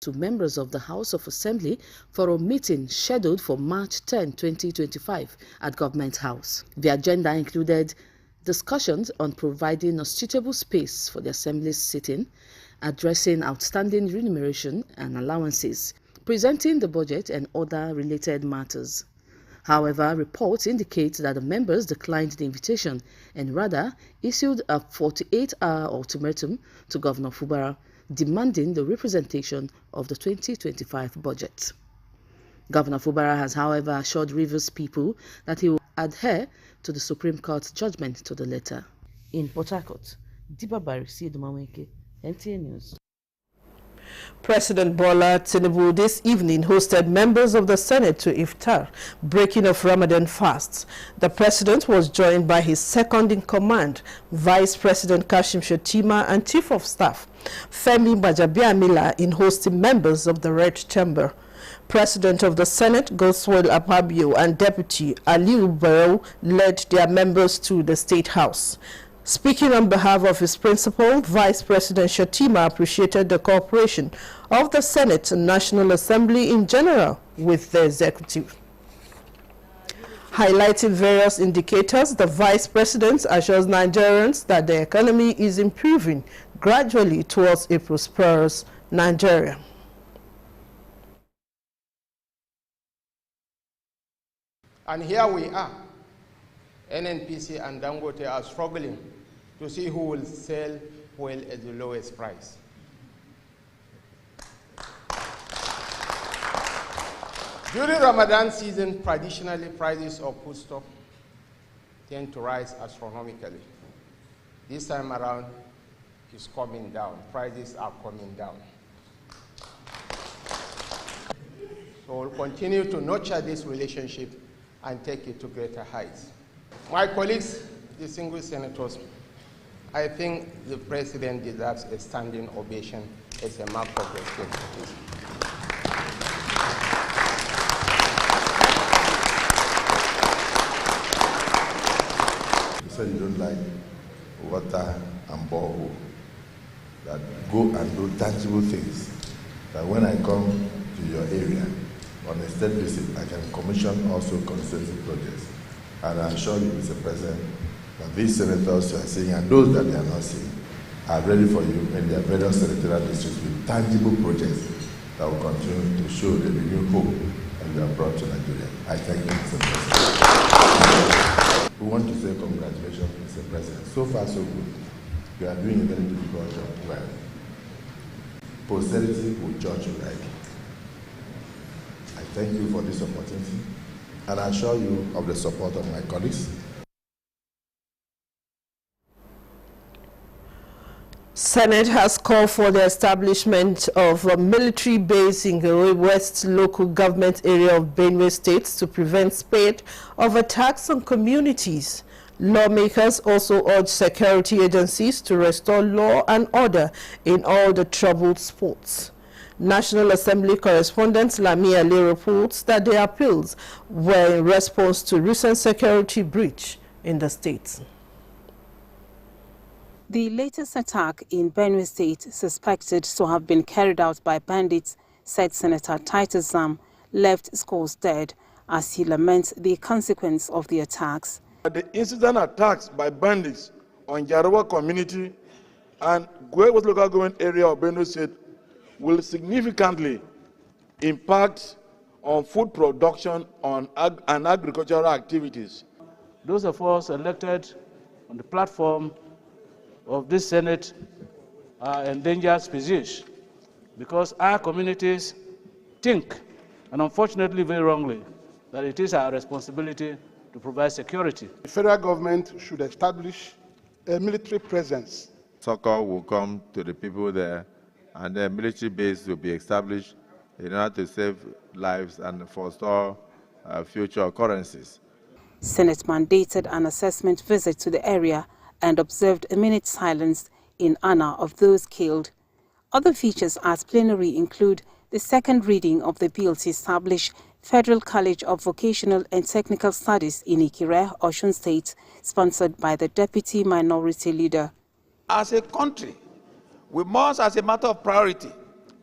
to members of the House of Assembly for a meeting scheduled for March 10, 2025 at Government House. The agenda included discussions on providing a suitable space for the Assembly's sitting, addressing outstanding remuneration and allowances, presenting the budget and other related matters. However, reports indicate that the members declined the invitation and rather issued a 48-hour ultimatum to Governor Fubara, demanding the representation of the 2025 budget. Governor Fubara has, however, assured Rivers people that he will adhere to the Supreme Court judgment to the letter. In Port Harcourt, Diba Barisi Dumaweke, NTA News. President Bola Tinubu this evening hosted members of the Senate to iftar, breaking of Ramadan fasts. The president was joined by his second-in-command, Vice President Kashim Shettima, and Chief of Staff Femi Gbajabiamila in hosting members of the Red Chamber. President of the Senate, Godswill Akpabio, and Deputy Aliu Barrow led their members to the State House. Speaking on behalf of his principal, Vice President Shettima appreciated the cooperation of the Senate and National Assembly in general with the executive. Highlighting various indicators, the Vice President assures Nigerians that the economy is improving gradually towards a prosperous Nigeria. And here we are. NNPC and Dangote are struggling to see who will sell oil at the lowest price. During Ramadan season, traditionally prices of foodstuff tend to rise astronomically. This time around, it's coming down. Prices are coming down. So we'll continue to nurture this relationship and take it to greater heights. My colleagues, distinguished senators, I think the president deserves a standing ovation as a mark of respect. You said you don't like water and borehole, that go and do tangible things, that when I come to your area on a state visit, I can commission also constituency projects. And I assure you, Mr. President, that these senators you are seeing and those that they are not seeing are ready for you in their various senatorial districts with tangible projects that will continue to show the renewed hope that we have brought to Nigeria. I thank you, Mr. President. We want to say congratulations, Mr. President. So far, so good. You are doing a very difficult job well. Posterity will judge you right. I thank you for this opportunity, and I assure you of the support of my colleagues. Senate has called for the establishment of a military base in Garo West local government area of Benue State to prevent spate of attacks on communities. Lawmakers also urge security agencies to restore law and order in all the troubled spots. National Assembly correspondent Lami Ali reports that the appeals were in response to recent security breach in the state. The latest attack in Benue State, suspected to have been carried out by bandits, said Senator Titus Zam, left scores dead as he laments the consequence of the attacks. The incident attacks by bandits on Jarawa community and Gwe West local government area of Benue State will significantly impact on food production and agricultural activities. Those of us elected on the platform of this Senate are endangered species because our communities think, and unfortunately very wrongly, that it is our responsibility to provide security. The federal government should establish a military presence. Succor will come to the people there, and a military base will be established in order to save lives and forestall future occurrences. Senate mandated an assessment visit to the area and observed a minute's silence in honor of those killed. Other features at plenary include the second reading of the bill to establish Federal College of Vocational and Technical Studies in Ikire, Osun State, sponsored by the Deputy Minority Leader. As a country, we must, as a matter of priority,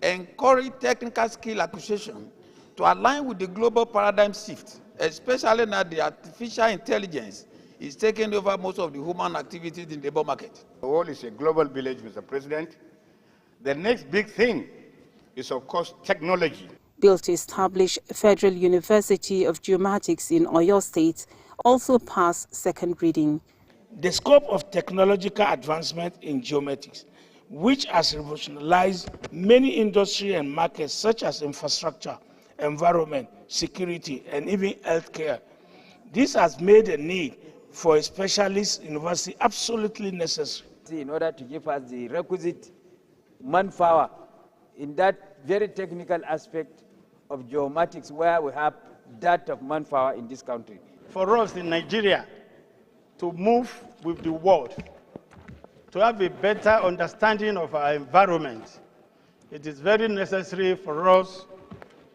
encourage technical skill acquisition to align with the global paradigm shift, especially now the artificial intelligence is taking over most of the human activities in the labor market. The world is a global village, Mr. President. The next big thing is, of course, technology. Bill to establish Federal University of Geomatics in Oyo State also passed second reading. The scope of technological advancement in geomatics, which has revolutionized many industries and markets such as infrastructure, environment, security, and even healthcare. This has made a need for a specialist university absolutely necessary. In order to give us the requisite manpower in that very technical aspect of geomatics where we have that of manpower in this country. For us in Nigeria to move with the world, to have a better understanding of our environment, it is very necessary for us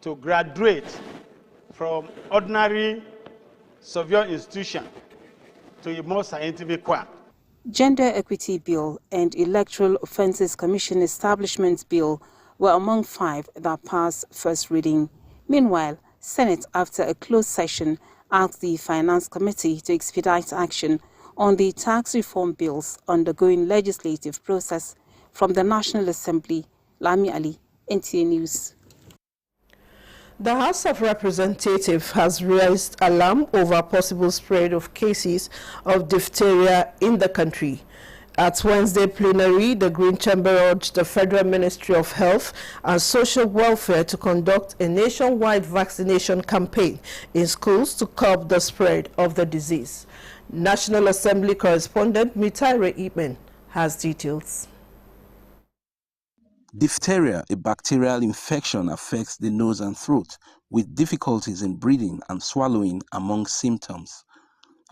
to graduate from ordinary surveyor institution to a more scientific one. Gender Equity Bill and Electoral Offences Commission Establishment Bill were among 5 that passed first reading. Meanwhile, Senate, after a closed session, asked the Finance Committee to expedite action on the tax reform bills undergoing legislative process. From the National Assembly, Lami Ali, NTA News. The House of Representatives has raised alarm over possible spread of cases of diphtheria in the country. At Wednesday plenary, the Green Chamber urged the Federal Ministry of Health and Social Welfare to conduct a nationwide vaccination campaign in schools to curb the spread of the disease. National Assembly correspondent Mitaire Ikpen has details. Diphtheria, a bacterial infection, affects the nose and throat, with difficulties in breathing and swallowing among symptoms.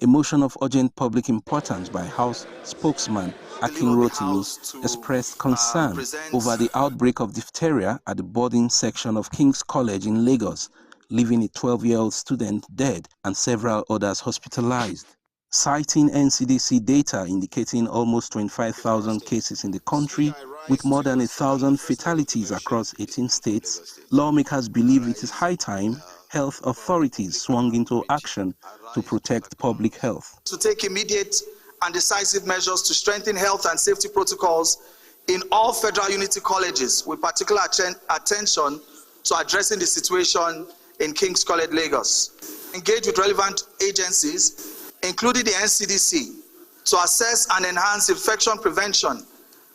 A motion of urgent public importance by House spokesman Akin Rotimi expressed concern over the outbreak of diphtheria at the boarding section of King's College in Lagos, leaving a 12-year-old student dead and several others hospitalized. Citing NCDC data indicating almost 25,000 cases in the country, with more than 1,000 fatalities across 18 states, lawmakers believe it is high time health authorities swung into action to protect public health. To take immediate and decisive measures to strengthen health and safety protocols in all federal unity colleges, with particular attention to addressing the situation in King's College, Lagos. Engage with relevant agencies, including the NCDC, to assess and enhance infection prevention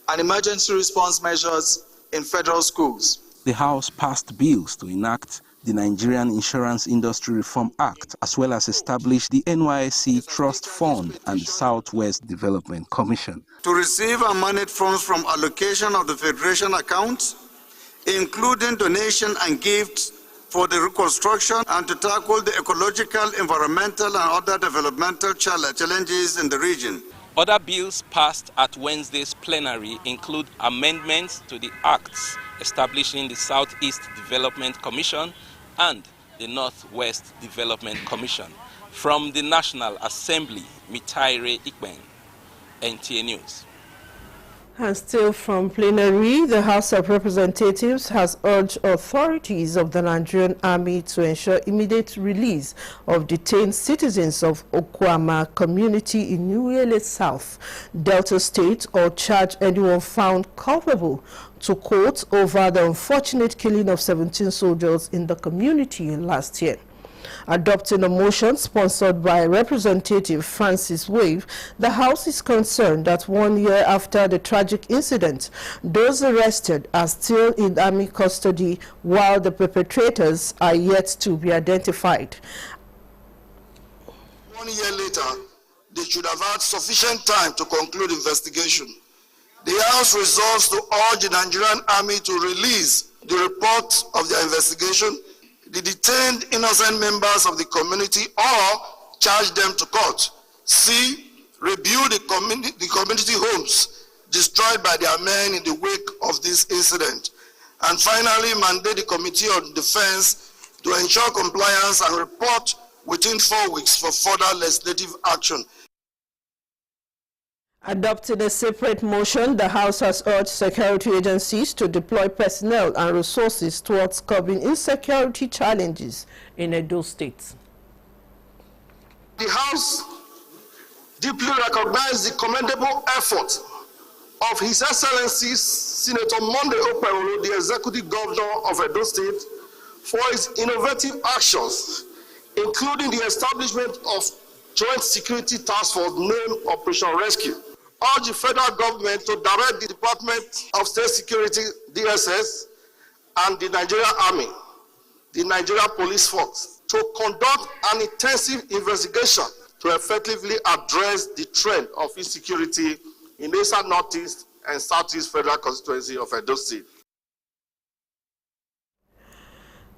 and emergency response measures in federal schools. The House passed bills to enact the Nigerian Insurance Industry Reform Act, as well as establish the NYSC Trust Fund and the Southwest Development Commission. To receive and manage funds from allocation of the Federation accounts, including donation and gifts for the reconstruction, and to tackle the ecological, environmental, and other developmental challenges in the region. Other bills passed at Wednesday's plenary include amendments to the acts establishing the Southeast Development Commission and the Northwest Development Commission. From the National Assembly, Mitaire Ikpen, NTA News. And still from plenary, the House of Representatives has urged authorities of the Nigerian Army to ensure immediate release of detained citizens of Okwama community in Uele South, Delta State, or charge anyone found culpable to court over the unfortunate killing of 17 soldiers in the community last year. Adopting a motion sponsored by Representative Francis Wave, the House is concerned that 1 year after the tragic incident, those arrested are still in army custody while the perpetrators are yet to be identified. 1 year later, they should have had sufficient time to conclude investigation. The House resolves to urge the Nigerian Army to release the report of their investigation, the detained innocent members of the community, or charge them to court. C, rebuild the community homes destroyed by their men in the wake of this incident. And finally, mandate the Committee on Defense to ensure compliance and report within 4 weeks for further legislative action. Adopting a separate motion, the House has urged security agencies to deploy personnel and resources towards curbing insecurity challenges in Edo State. The House deeply recognizes the commendable effort of His Excellency Senator Monday Okpebholo, the Executive Governor of Edo State, for his innovative actions, including the establishment of Joint Security Task Force named Operation Rescue. Urge the federal government to direct the Department of State Security, DSS, and the Nigerian Army, the Nigeria Police Force, to conduct an intensive investigation to effectively address the trend of insecurity in the Eastern Northeast and Southeast Federal Constituency of Edo State.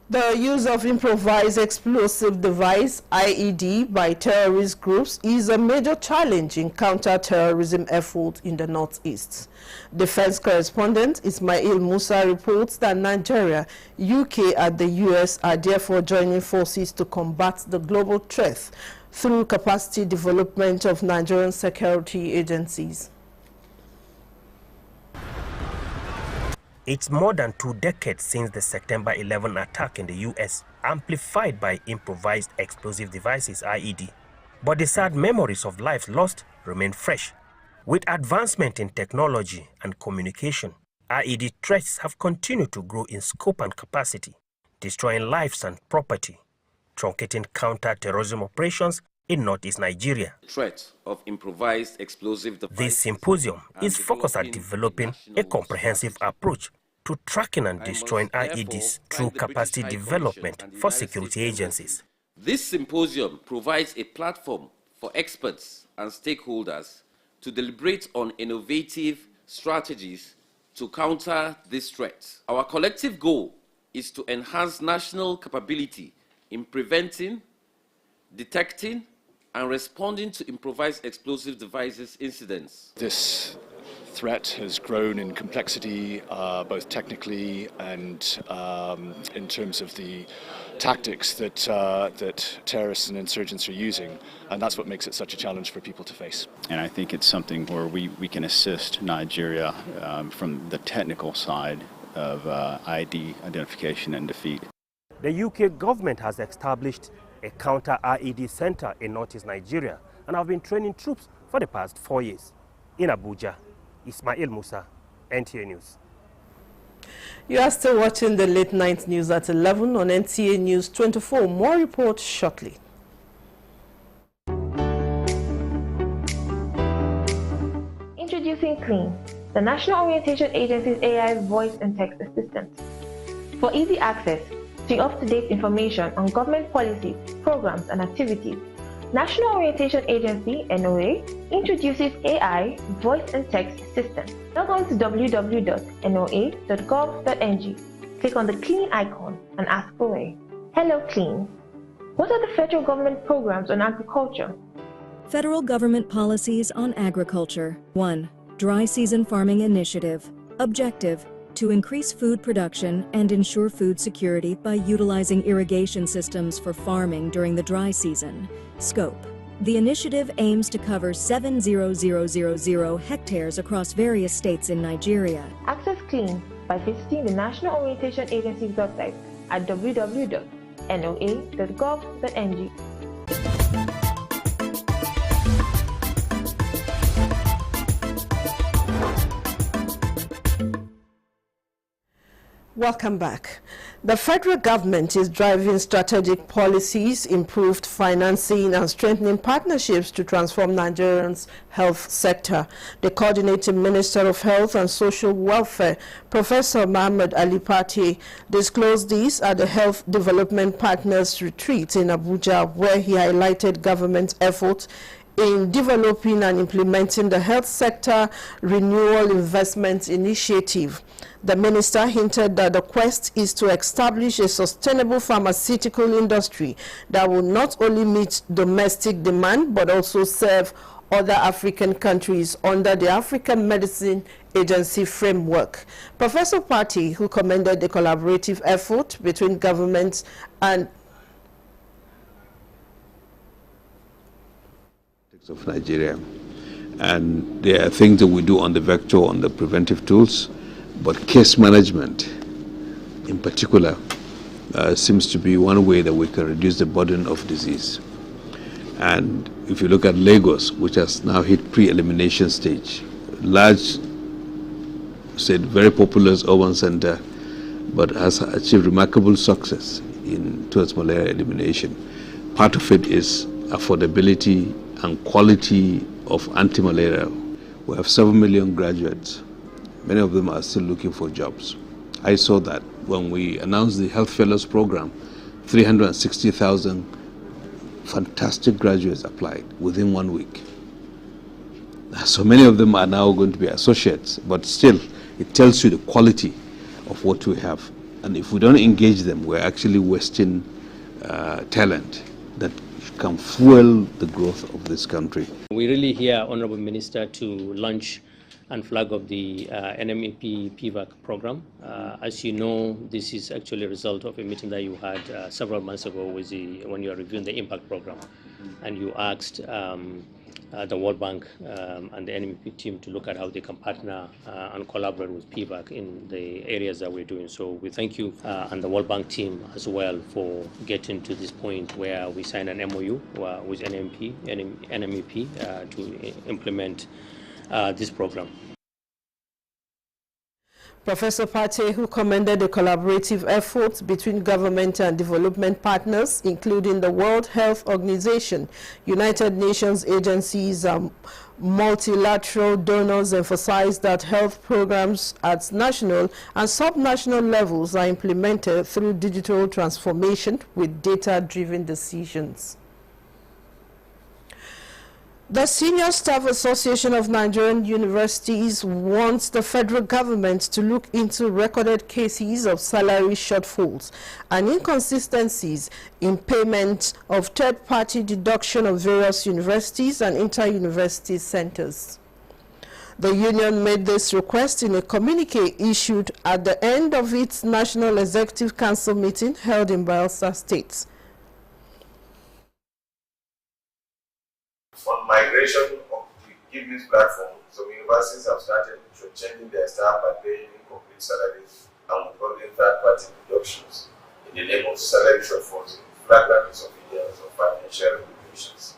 The use of improvised explosive device, IED, by terrorist groups is a major challenge in counter-terrorism efforts in the Northeast. Defense correspondent Ismail Musa reports that Nigeria, UK, and the US are therefore joining forces to combat the global threat through capacity development of Nigerian security agencies. It's more than 2 decades since the September 11 attack in the U.S., amplified by improvised explosive devices, IED. But the sad memories of lives lost remain fresh. With advancement in technology and communication, IED threats have continued to grow in scope and capacity, destroying lives and property, truncating counter-terrorism operations in Northeast Nigeria. Threat of improvised explosive devices. This symposium is focused on developing a comprehensive approach to tracking and destroying IEDs through capacity development for security agencies. This symposium provides a platform for experts and stakeholders to deliberate on innovative strategies to counter this threat. Our collective goal is to enhance national capability in preventing, detecting, and responding to improvised explosive devices incidents. This threat has grown in complexity, both technically and in terms of the tactics that terrorists and insurgents are using, and that's what makes it such a challenge for people to face. And I think it's something where we can assist Nigeria from the technical side of ID identification and defeat. The UK government has established a counter-IED center in Northeast Nigeria and have been training troops for the past 4 years. In Abuja, Ismail Musa, NTA News. You are still watching the late night news at 11 on NTA News 24. More reports shortly. Introducing Clean, the National Orientation Agency's AI voice and text assistant. For easy access to up-to-date information on government policies, programs, and activities, National Orientation Agency, NOA, introduces AI voice and text assistant. Log on to www.noa.gov.ng, click on the Clean icon and ask away. Hello Clean. What are the federal government programs on agriculture? Federal government policies on agriculture. 1. Dry Season Farming Initiative. Objective: to increase food production and ensure food security by utilizing irrigation systems for farming during the dry season. Scope: the initiative aims to cover 7,000 hectares across various states in Nigeria. Access Clean by visiting the National Orientation Agency's website at www.noa.gov.ng. Welcome back. The federal government is driving strategic policies, improved financing, and strengthening partnerships to transform Nigeria's health sector. The Coordinating Minister of Health and Social Welfare, Professor Mohammed Ali Pate, disclosed this at the Health Development Partners Retreat in Abuja, where he highlighted government efforts in developing and implementing the health sector renewal investment initiative. The minister hinted that the quest is to establish a sustainable pharmaceutical industry that will not only meet domestic demand but also serve other African countries under the African Medicine Agency framework. Professor Pate, who commended the collaborative effort between governments and of Nigeria. And there are things that we do on the vector, on the preventive tools, but case management in particular seems to be one way that we can reduce the burden of disease. And if you look at Lagos, which has now hit pre-elimination stage, large, said very populous urban center, but has achieved remarkable success towards malaria elimination. Part of it is affordability and quality of anti-malaria. We have 7 million graduates. Many of them are still looking for jobs. I saw that when we announced the Health Fellows Program, 360,000 fantastic graduates applied within 1 week. So many of them are now going to be associates, but still, it tells you the quality of what we have. And if we don't engage them, we're actually wasting talent that can fuel the growth of this country. We really hear Honorable Minister to launch and flag up the NMEP PVAC program. As you know, this is actually a result of a meeting that you had several months ago with when you were reviewing the impact program, and you asked the World Bank and the NMEP team to look at how they can partner and collaborate with PVAC in the areas that we're doing. So we thank you and the World Bank team as well for getting to this point where we signed an MOU with NMEP to implement this program. Professor Pate, who commended the collaborative efforts between government and development partners, including the World Health Organization, United Nations agencies, and multilateral donors, emphasized that health programs at national and subnational levels are implemented through digital transformation with data-driven decisions. The Senior Staff Association of Nigerian Universities wants the federal government to look into recorded cases of salary shortfalls and inconsistencies in payment of third-party deduction of various universities and inter-university centers. The union made this request in a communique issued at the end of its National Executive Council meeting held in Bayelsa State. On migration of the GIVENEWS platform, some universities have started changing their staff by paying incomplete salaries and withholding third-party deductions in the name of salary shortfalls in flagrant disobedience of financial regulations.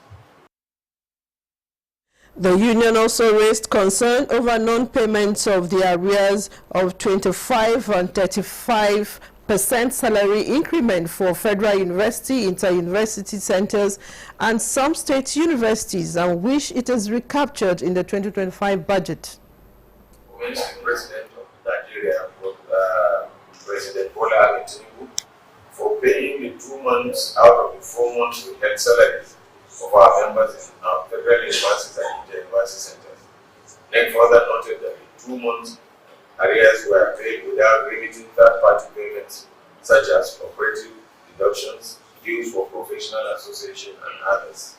The union also raised concern over non-payment of the arrears of 25 and 35% salary increment for federal university, inter-university centers, and some state universities, and wish it is recaptured in the 2025 budget. Commenced the President of Nigeria, President Bola Ahmed Tinubu, for paying the 2 months out of the 4 months withheld salaries of our members in our federal universities and inter-university centers. Then further noted that the 2 months arrears were paid without remitting third-party payments, such as operative deductions, dues for professional association, and others.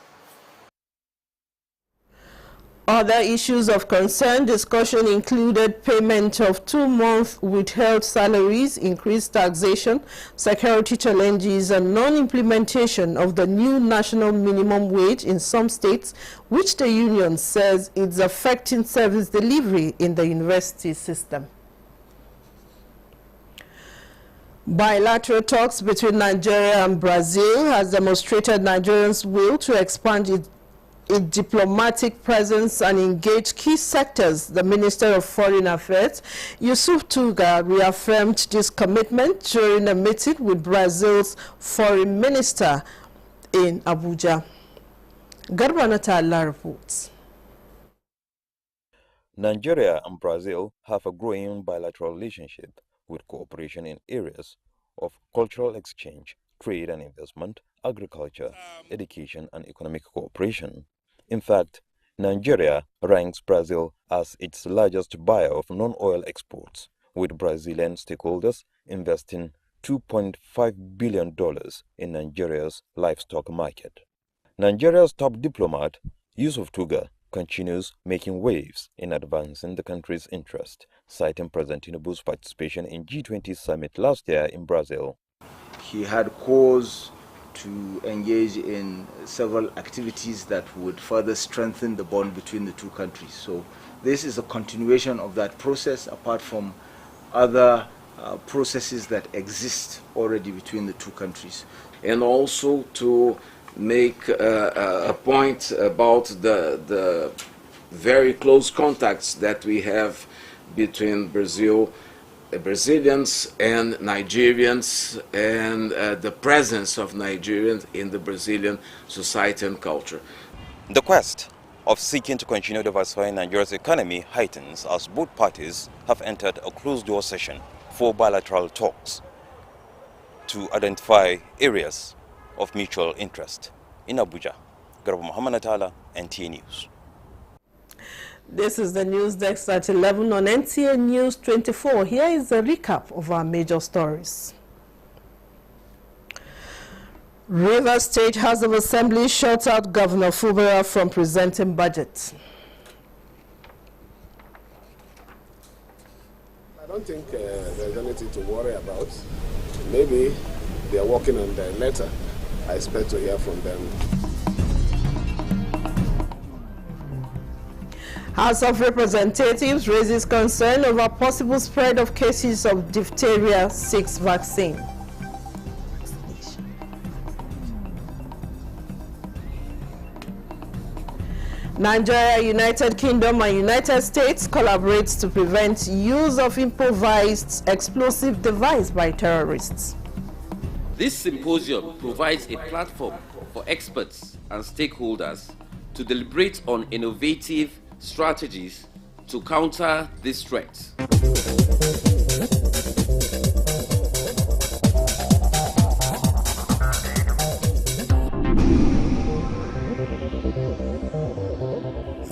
Other issues of concern discussion included payment of 2-month withheld salaries, increased taxation, security challenges, and non-implementation of the new national minimum wage in some states, which the union says is affecting service delivery in the university system. Bilateral talks between Nigeria and Brazil has demonstrated Nigeria's will to expand its diplomatic presence and engage key sectors. The Minister of Foreign Affairs, Yusuf Tuga, reaffirmed this commitment during a meeting with Brazil's Foreign Minister in Abuja. Garbanata reports. Nigeria and Brazil have a growing bilateral relationship with cooperation in areas of cultural exchange, trade and investment, agriculture, education and economic cooperation. In fact, Nigeria ranks Brazil as its largest buyer of non-oil exports, with Brazilian stakeholders investing $2.5 billion in Nigeria's livestock market. Nigeria's top diplomat, Yusuf Tuga, continues making waves in advancing the country's interest, citing President Tinubu's participation in G20 summit last year in Brazil. He had cause to engage in several activities that would further strengthen the bond between the two countries. So this is a continuation of that process, apart from other processes that exist already between the two countries. And also to make a point about the very close contacts that we have between Brazilians and Nigerians, and the presence of Nigerians in the Brazilian society and culture. The quest of seeking to continue diversifying Nigeria's economy heightens as both parties have entered a closed-door session for bilateral talks to identify areas of mutual interest. In Abuja, Garba Muhammad Atala, NTA News. This is the news desk at 11 on NTA News 24. Here is a recap of our major stories. Rivers State House of Assembly shuts out Governor Fubara from presenting budget. I don't think there's anything to worry about. Maybe they are working on their letter. I expect to hear from them. House of Representatives raises concern over possible spread of cases of diphtheria 6 vaccine. Nigeria, United Kingdom and United States collaborates to prevent use of improvised explosive device by terrorists. This symposium provides a platform for experts and stakeholders to deliberate on innovative strategies to counter this threat.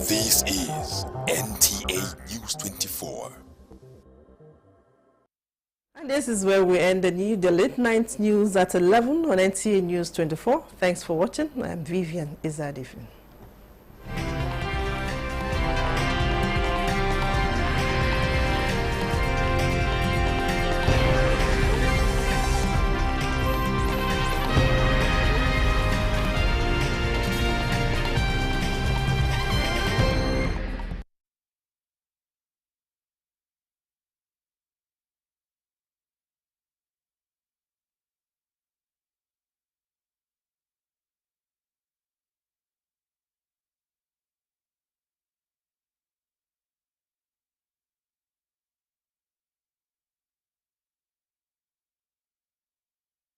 This is NTA News 24. And this is where we end the late night news at 11 on NTA News 24. Thanks for watching. I'm Vivian Izadifu.